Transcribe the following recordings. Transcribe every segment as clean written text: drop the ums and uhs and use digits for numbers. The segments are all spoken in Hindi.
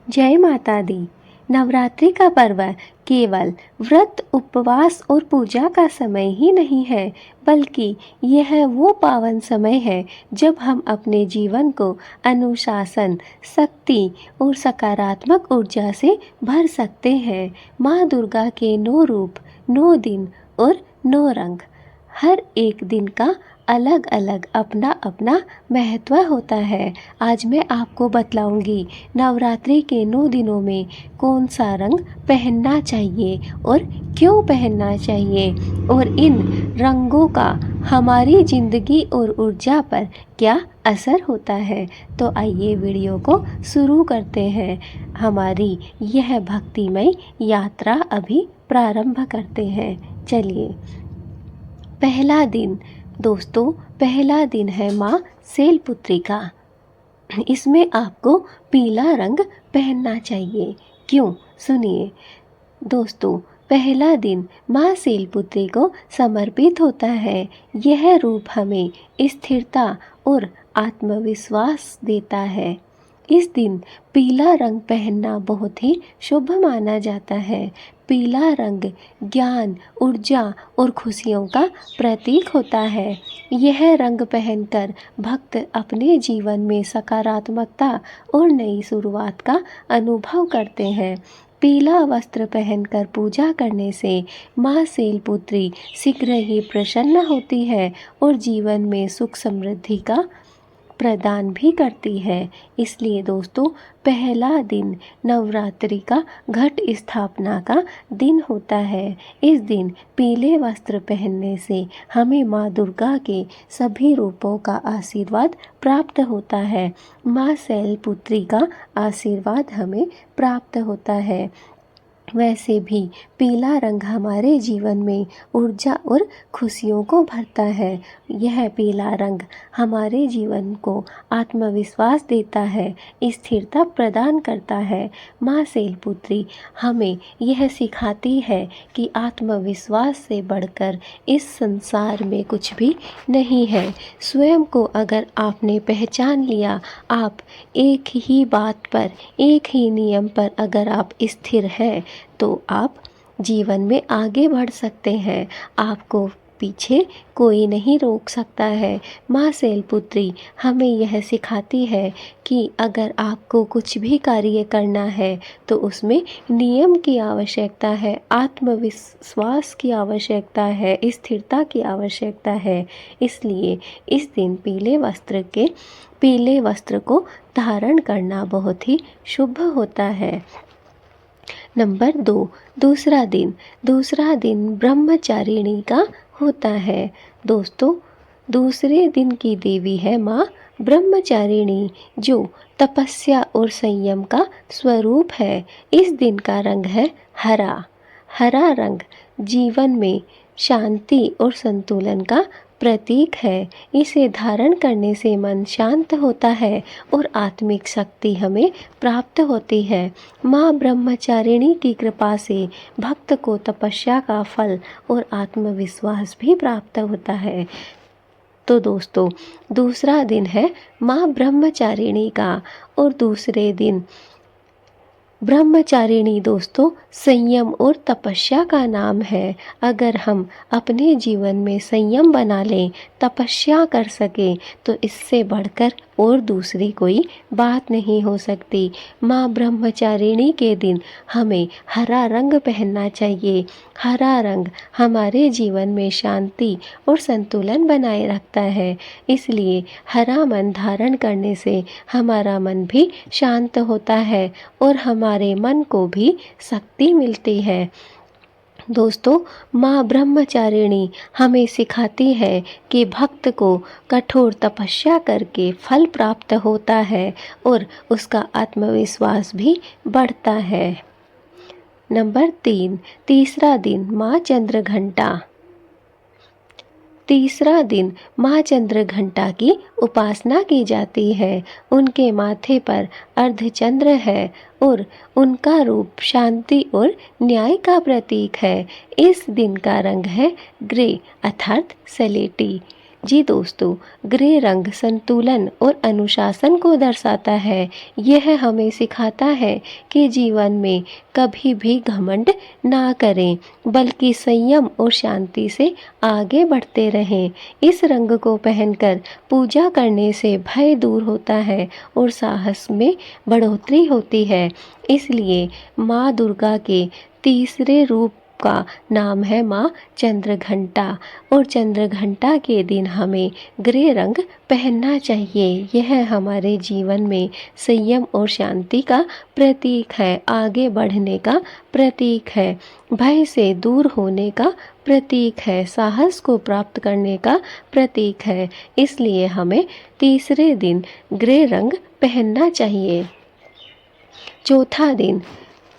जय माता दी। नवरात्रि का पर्व केवल व्रत, उपवास और पूजा का समय ही नहीं है, बल्कि यह वो पावन समय है जब हम अपने जीवन को अनुशासन, शक्ति और सकारात्मक ऊर्जा से भर सकते हैं। माँ दुर्गा के 9 रूप, 9 दिन और 9 रंग। हर एक दिन का अलग अलग अपना अपना महत्व होता है। आज मैं आपको बतलाऊंगी नवरात्रि के 9 दिनों में कौन सा रंग पहनना चाहिए और क्यों पहनना चाहिए, और इन रंगों का हमारी जिंदगी और ऊर्जा पर क्या असर होता है। तो आइए वीडियो को शुरू करते हैं। हमारी यह भक्तिमय यात्रा अभी प्रारंभ करते हैं। चलिए। पहला दिन दोस्तों, पहला दिन है माँ शैलपुत्री का। इसमें आपको पीला रंग पहनना चाहिए। क्यों? सुनिए दोस्तों। पहला दिन माँ शैलपुत्री को समर्पित होता है। यह रूप हमें स्थिरता और आत्मविश्वास देता है। इस दिन पीला रंग पहनना बहुत ही शुभ माना जाता है। पीला रंग ज्ञान, ऊर्जा और खुशियों का प्रतीक होता है। यह रंग पहनकर भक्त अपने जीवन में सकारात्मकता और नई शुरुआत का अनुभव करते हैं। पीला वस्त्र पहनकर पूजा करने से माँ शैलपुत्री शीघ्र ही प्रसन्न होती है और जीवन में सुख समृद्धि का प्रदान भी करती है। इसलिए दोस्तों, पहला दिन नवरात्रि का घट स्थापना का दिन होता है। इस दिन पीले वस्त्र पहनने से हमें माँ दुर्गा के सभी रूपों का आशीर्वाद प्राप्त होता है। माँ शैलपुत्री का आशीर्वाद हमें प्राप्त होता है। वैसे भी पीला रंग हमारे जीवन में ऊर्जा और खुशियों को भरता है। यह पीला रंग हमारे जीवन को आत्मविश्वास देता है, स्थिरता प्रदान करता है। माँ शैलपुत्री हमें यह सिखाती है कि आत्मविश्वास से बढ़कर इस संसार में कुछ भी नहीं है। स्वयं को अगर आपने पहचान लिया, आप एक ही बात पर, एक ही नियम पर अगर आप स्थिर हैं, तो आप जीवन में आगे बढ़ सकते हैं। आपको पीछे कोई नहीं रोक सकता है। माँ शैलपुत्री हमें यह सिखाती है कि अगर आपको कुछ भी कार्य करना है तो उसमें नियम की आवश्यकता है, आत्मविश्वास की आवश्यकता है, स्थिरता की आवश्यकता है। इसलिए इस दिन पीले वस्त्र को धारण करना बहुत ही शुभ होता है। नंबर 2, दूसरा दिन ब्रह्मचारिणी का होता है। दोस्तों, दूसरे दिन की देवी है माँ ब्रह्मचारिणी, जो तपस्या और संयम का स्वरूप है। इस दिन का रंग है हरा। हरा रंग जीवन में शांति और संतुलन का प्रतीक है। इसे धारण करने से मन शांत होता है और आत्मिक शक्ति हमें प्राप्त होती है। माँ ब्रह्मचारिणी की कृपा से भक्त को तपस्या का फल और आत्मविश्वास भी प्राप्त होता है। तो दोस्तों, दूसरा दिन है माँ ब्रह्मचारिणी का, और दूसरे दिन ब्रह्मचारिणी दोस्तों संयम और तपस्या का नाम है। अगर हम अपने जीवन में संयम बना लें, तपस्या कर सकें, तो इससे बढ़कर और दूसरी कोई बात नहीं हो सकती। माँ ब्रह्मचारिणी के दिन हमें हरा रंग पहनना चाहिए। हरा रंग हमारे जीवन में शांति और संतुलन बनाए रखता है। इसलिए हरा मन धारण करने से हमारा मन भी शांत होता है और हमारे मन को भी शक्ति मिलती है। दोस्तों, माँ ब्रह्मचारिणी हमें सिखाती है कि भक्त को कठोर तपस्या करके फल प्राप्त होता है और उसका आत्मविश्वास भी बढ़ता है। नंबर 3, तीसरा दिन माँ चंद्रघंटा। तीसरा दिन माँ चंद्रघंटा की उपासना की जाती है। उनके माथे पर अर्धचंद्र है और उनका रूप शांति और न्याय का प्रतीक है। इस दिन का रंग है ग्रे अर्थात सलेटी। जी दोस्तों, ग्रे रंग संतुलन और अनुशासन को दर्शाता है। यह हमें सिखाता है कि जीवन में कभी भी घमंड ना करें, बल्कि संयम और शांति से आगे बढ़ते रहें। इस रंग को पहनकर पूजा करने से भय दूर होता है और साहस में बढ़ोतरी होती है। इसलिए माँ दुर्गा के तीसरे रूप का नाम है माँ चंद्रघंटा, और चंद्रघंटा के दिन हमें ग्रे रंग पहनना चाहिए। यह हमारे जीवन में संयम और शांति का प्रतीक है, आगे बढ़ने का प्रतीक है, भय से दूर होने का प्रतीक है, साहस को प्राप्त करने का प्रतीक है। इसलिए हमें तीसरे दिन ग्रे रंग पहनना चाहिए।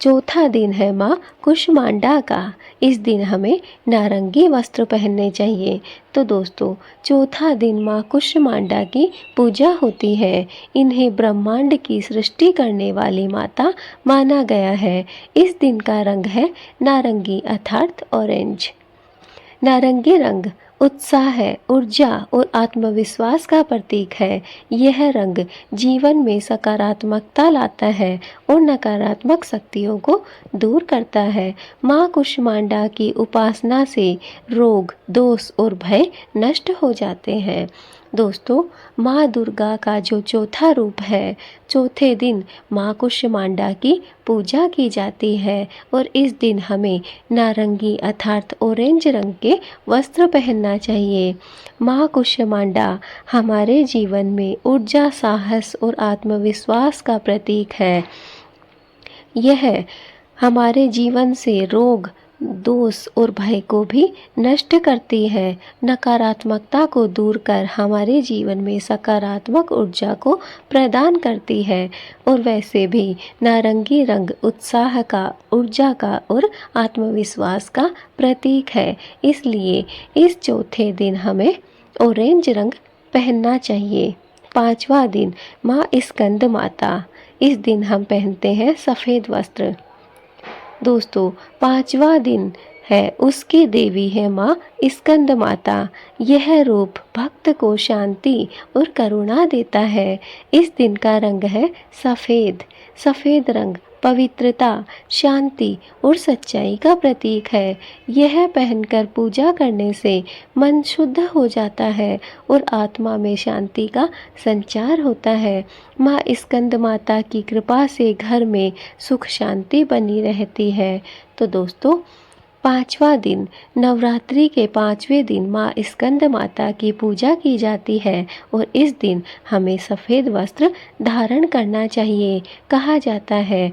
चौथा दिन है माँ कुष्मांडा का। इस दिन हमें नारंगी वस्त्र पहनने चाहिए। तो दोस्तों, चौथा दिन माँ कुष्मांडा की पूजा होती है। इन्हें ब्रह्मांड की सृष्टि करने वाली माता माना गया है। इस दिन का रंग है नारंगी अर्थात ऑरेंज। नारंगी रंग उत्साह है, ऊर्जा और आत्मविश्वास का प्रतीक है। यह रंग जीवन में सकारात्मकता लाता है और नकारात्मक शक्तियों को दूर करता है। माँ कुष्मांडा की उपासना से रोग, दोष और भय नष्ट हो जाते हैं। दोस्तों, माँ दुर्गा का जो चौथा रूप है, चौथे दिन माँ कुष्मांडा की पूजा की जाती है और इस दिन हमें नारंगी अर्थात ऑरेंज रंग के वस्त्र पहनना चाहिए। माँ कुष्मांडा हमारे जीवन में ऊर्जा, साहस और आत्मविश्वास का प्रतीक है। यह हमारे जीवन से रोग, दोष और भय को भी नष्ट करती है, नकारात्मकता को दूर कर हमारे जीवन में सकारात्मक ऊर्जा को प्रदान करती है। और वैसे भी नारंगी रंग उत्साह का, ऊर्जा का और आत्मविश्वास का प्रतीक है। इसलिए इस चौथे दिन हमें ऑरेंज रंग पहनना चाहिए। पांचवा दिन माँ स्कंद माता। इस दिन हम पहनते हैं सफ़ेद वस्त्र। दोस्तों, पांचवा दिन है उसकी देवी है माँ स्कंद माता। यह रूप भक्त को शांति और करुणा देता है। इस दिन का रंग है सफ़ेद। सफ़ेद रंग पवित्रता, शांति और सच्चाई का प्रतीक है। यह पहनकर पूजा करने से मन शुद्ध हो जाता है और आत्मा में शांति का संचार होता है। माँ स्कंद माता की कृपा से घर में सुख शांति बनी रहती है। तो दोस्तों, पांचवा दिन नवरात्रि के पांचवें दिन माँ स्कंद माता की पूजा की जाती है और इस दिन हमें सफ़ेद वस्त्र धारण करना चाहिए। कहा जाता है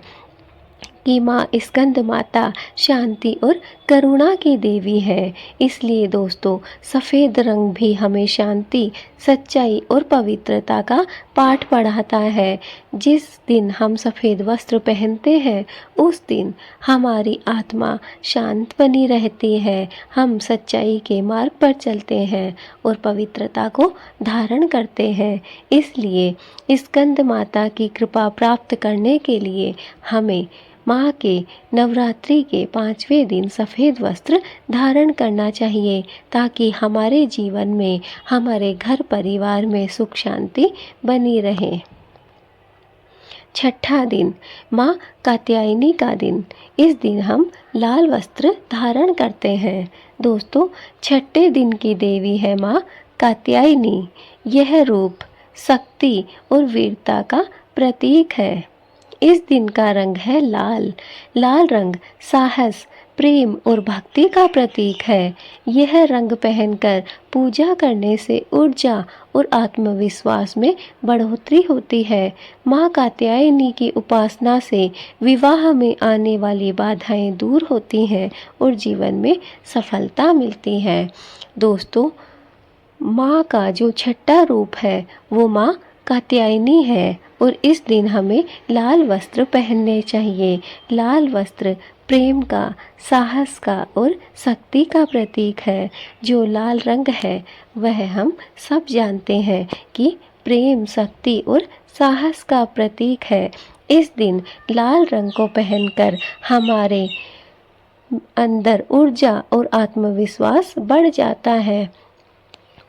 कि माँ स्कंद माता शांति और करुणा की देवी है। इसलिए दोस्तों, सफ़ेद रंग भी हमें शांति, सच्चाई और पवित्रता का पाठ पढ़ाता है। जिस दिन हम सफ़ेद वस्त्र पहनते हैं उस दिन हमारी आत्मा शांत बनी रहती है, हम सच्चाई के मार्ग पर चलते हैं और पवित्रता को धारण करते हैं। इसलिए स्कंद माता की कृपा प्राप्त करने के लिए हमें माँ के नवरात्रि के पांचवें दिन सफ़ेद वस्त्र धारण करना चाहिए, ताकि हमारे जीवन में, हमारे घर परिवार में सुख शांति बनी रहे। छठा दिन माँ कात्यायनी का दिन। इस दिन हम लाल वस्त्र धारण करते हैं। दोस्तों, छठे दिन की देवी है माँ कात्यायनी। यह रूप शक्ति और वीरता का प्रतीक है। इस दिन का रंग है लाल। लाल रंग साहस, प्रेम और भक्ति का प्रतीक है। यह रंग पहनकर पूजा करने से ऊर्जा और आत्मविश्वास में बढ़ोतरी होती है। माँ कात्यायनी की उपासना से विवाह में आने वाली बाधाएं दूर होती हैं और जीवन में सफलता मिलती है। दोस्तों, माँ का जो छठा रूप है वो माँ कात्यायनी है और इस दिन हमें लाल वस्त्र पहनने चाहिए। लाल वस्त्र प्रेम का, साहस का और शक्ति का प्रतीक है। जो लाल रंग है वह हम सब जानते हैं कि प्रेम, शक्ति और साहस का प्रतीक है। इस दिन लाल रंग को पहनकर हमारे अंदर ऊर्जा और आत्मविश्वास बढ़ जाता है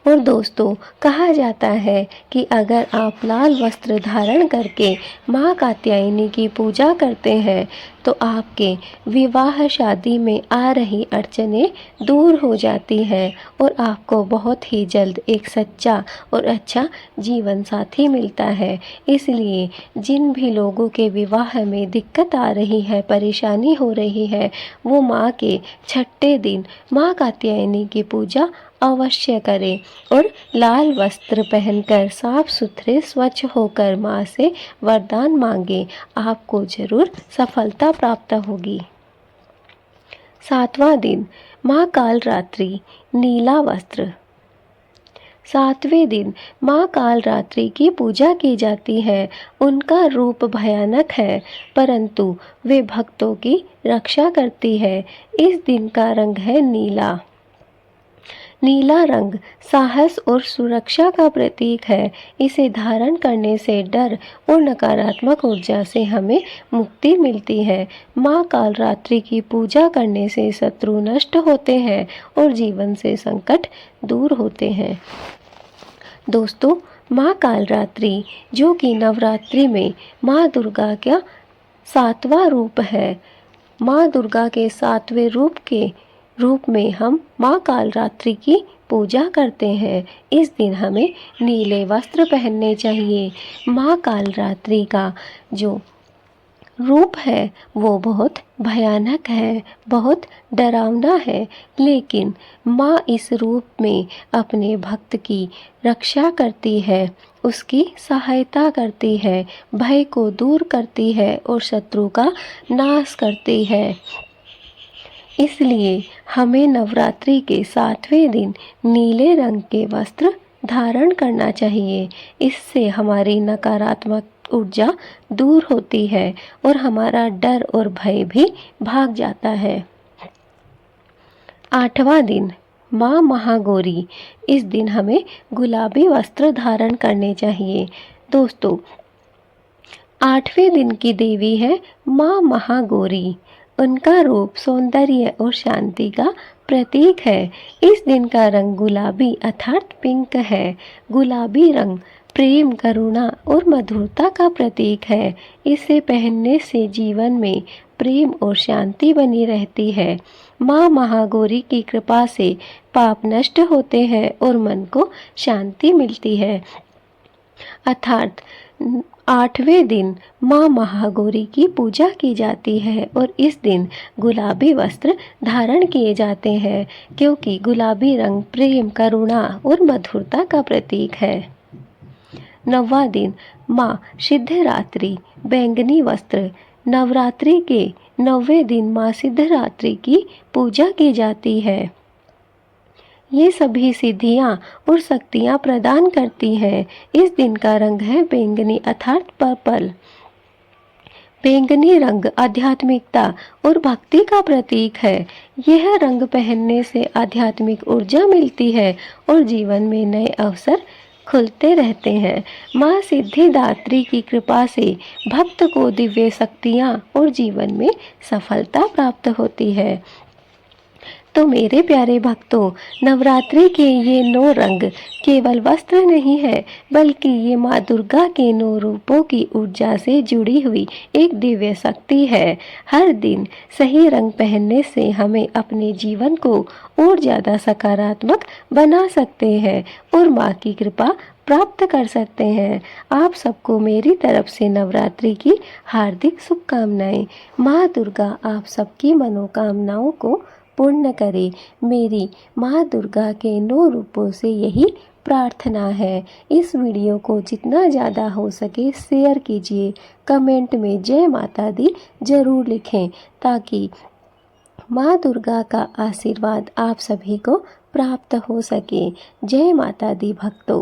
और दोस्तों, कहा जाता है कि अगर आप लाल वस्त्र धारण करके माँ कात्यायनी की पूजा करते हैं तो आपके विवाह शादी में आ रही अड़चनें दूर हो जाती हैं और आपको बहुत ही जल्द एक सच्चा और अच्छा जीवन साथी मिलता है। इसलिए जिन भी लोगों के विवाह में दिक्कत आ रही है, परेशानी हो रही है, वो माँ के छठे दिन माँ कात्यायनी की पूजा अवश्य करें और लाल वस्त्र पहनकर साफ सुथरे स्वच्छ होकर माँ से वरदान मांगे। आपको जरूर सफलता प्राप्त होगी। 7वां दिन माँ काल रात्रि, नीला वस्त्र। 7वें दिन माँ काल रात्रि की पूजा की जाती है। उनका रूप भयानक है, परंतु वे भक्तों की रक्षा करती है। इस दिन का रंग है नीला। नीला रंग साहस और सुरक्षा का प्रतीक है। इसे धारण करने से डर और नकारात्मक ऊर्जा से हमें मुक्ति मिलती है। माँ कालरात्रि की पूजा करने से शत्रु नष्ट होते हैं और जीवन से संकट दूर होते हैं। दोस्तों, माँ कालरात्रि जो कि नवरात्रि में माँ दुर्गा का 7वां रूप है, माँ दुर्गा के 7वें रूप में हम माँ कालरात्रि की पूजा करते हैं। इस दिन हमें नीले वस्त्र पहनने चाहिए। माँ कालरात्रि का जो रूप है वो बहुत भयानक है, बहुत डरावना है, लेकिन माँ इस रूप में अपने भक्त की रक्षा करती है, उसकी सहायता करती है, भय को दूर करती है और शत्रु का नाश करती है। इसलिए हमें नवरात्रि के 7वें दिन नीले रंग के वस्त्र धारण करना चाहिए। इससे हमारी नकारात्मक ऊर्जा दूर होती है और हमारा डर और भय भी भाग जाता है। 8वां दिन माँ महागौरी। इस दिन हमें गुलाबी वस्त्र धारण करने चाहिए। दोस्तों, 8वें दिन की देवी है माँ महागौरी। उनका रूप सौंदर्य और शांति का प्रतीक है। इस दिन का रंग गुलाबी अर्थात पिंक है। गुलाबी रंग प्रेम, करुणा और मधुरता का प्रतीक है। इसे पहनने से जीवन में प्रेम और शांति बनी रहती है। माँ महागौरी की कृपा से पाप नष्ट होते हैं और मन को शांति मिलती है। अर्थात 8वें दिन माँ महागौरी की पूजा की जाती है और इस दिन गुलाबी वस्त्र धारण किए जाते हैं, क्योंकि गुलाबी रंग प्रेम, करुणा और मधुरता का प्रतीक है। 9वां दिन माँ सिद्धरात्रि, बैंगनी वस्त्र। नवरात्रि के 9वें दिन माँ सिद्धरात्रि की पूजा की जाती है। ये सभी सिद्धियाँ और शक्तियाँ प्रदान करती हैं। इस दिन का रंग है बैंगनी अर्थात पर्पल। बैंगनी रंग आध्यात्मिकता और भक्ति का प्रतीक है। यह रंग पहनने से आध्यात्मिक ऊर्जा मिलती है और जीवन में नए अवसर खुलते रहते हैं। माँ सिद्धिदात्री की कृपा से भक्त को दिव्य शक्तियाँ और जीवन में सफलता प्राप्त होती है। तो मेरे प्यारे भक्तों, नवरात्रि के ये 9 रंग केवल वस्त्र नहीं है, बल्कि ये माँ दुर्गा के 9 रूपों की ऊर्जा से जुड़ी हुई एक दिव्य शक्ति है। हर दिन सही रंग पहनने से हमें अपने जीवन को और ज़्यादा सकारात्मक बना सकते हैं और माँ की कृपा प्राप्त कर सकते हैं। आप सबको मेरी तरफ से नवरात्रि की हार्दिक शुभकामनाएं। माँ दुर्गा आप सबकी मनोकामनाओं को पूर्ण करे। मेरी माँ दुर्गा के 9 रूपों से यही प्रार्थना है। इस वीडियो को जितना ज़्यादा हो सके शेयर कीजिए। कमेंट में जय माता दी जरूर लिखें, ताकि माँ दुर्गा का आशीर्वाद आप सभी को प्राप्त हो सके। जय माता दी भक्तों।